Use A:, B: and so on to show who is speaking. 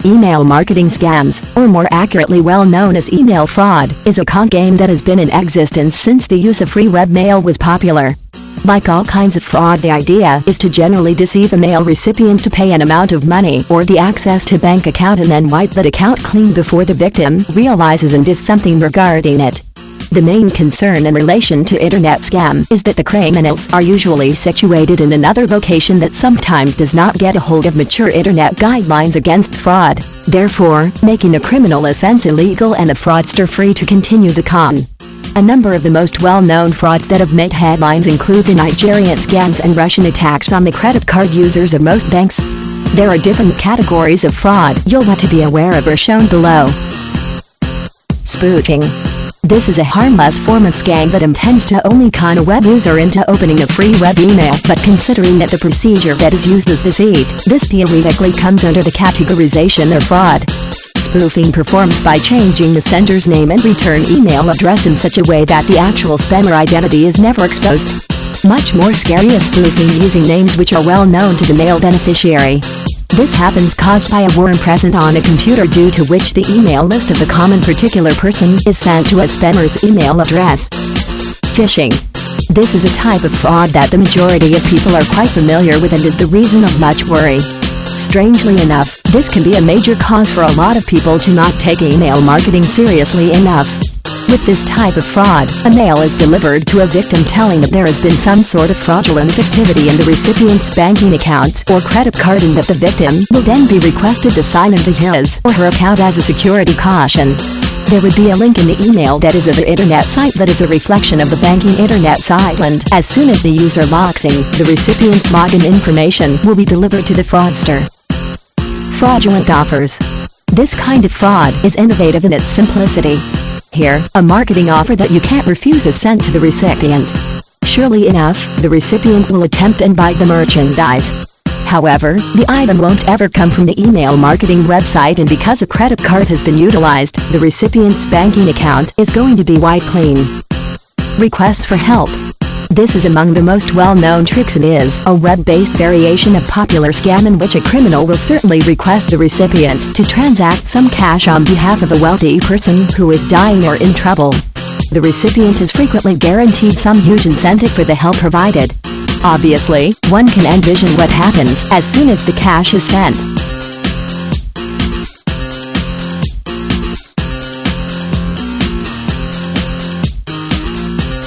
A: Email marketing scams, or more accurately well known as email fraud, is a con game that has been in existence since the use of free webmail was popular. Like all kinds of fraud, the idea is to generally deceive a mail recipient to pay an amount of money or the access to bank account and then wipe that account clean before the victim realizes and does something regarding it. The main concern in relation to internet scam is that the criminals are usually situated in another location that sometimes does not get a hold of mature internet guidelines against fraud, therefore making a criminal offense illegal and the fraudster free to continue the con. A number of the most well-known frauds that have made headlines include the Nigerian scams and Russian attacks on the credit card users of most banks. There are different categories of fraud you'll want to be aware of are shown below. Spoofing. This is a harmless form of scam that intends to only con a web user into opening a free web email, but considering that the procedure that is used is deceit, this theoretically comes under the categorization of fraud. Spoofing performs by changing the sender's name and return email address in such a way that the actual spammer identity is never exposed. Much more scary is spoofing using names which are well known to the mail beneficiary. This happens caused by a worm present on a computer due to which the email list of the common particular person is sent to a spammer's email address. Phishing. This is a type of fraud that the majority of people are quite familiar with and is the reason of much worry. Strangely enough, this can be a major cause for a lot of people to not take email marketing seriously enough. With this type of fraud, a mail is delivered to a victim telling that there has been some sort of fraudulent activity in the recipient's banking account or credit card and that the victim will then be requested to sign into his or her account as a security caution. There would be a link in the email that is of the internet site that is a reflection of the banking internet site, and as soon as the user logs in, the recipient's login information will be delivered to the fraudster. Fraudulent offers. This kind of fraud is innovative in its simplicity. Here, a marketing offer that you can't refuse is sent to the recipient. Surely enough, the recipient will attempt and buy the merchandise. However, the item won't ever come from the email marketing website, and because a credit card has been utilized, the recipient's banking account is going to be wiped clean. Requests for help. This is among the most well-known tricks and is a web-based variation of popular scam in which a criminal will certainly request the recipient to transact some cash on behalf of a wealthy person who is dying or in trouble. The recipient is frequently guaranteed some huge incentive for the help provided. Obviously, one can envision what happens as soon as the cash is sent.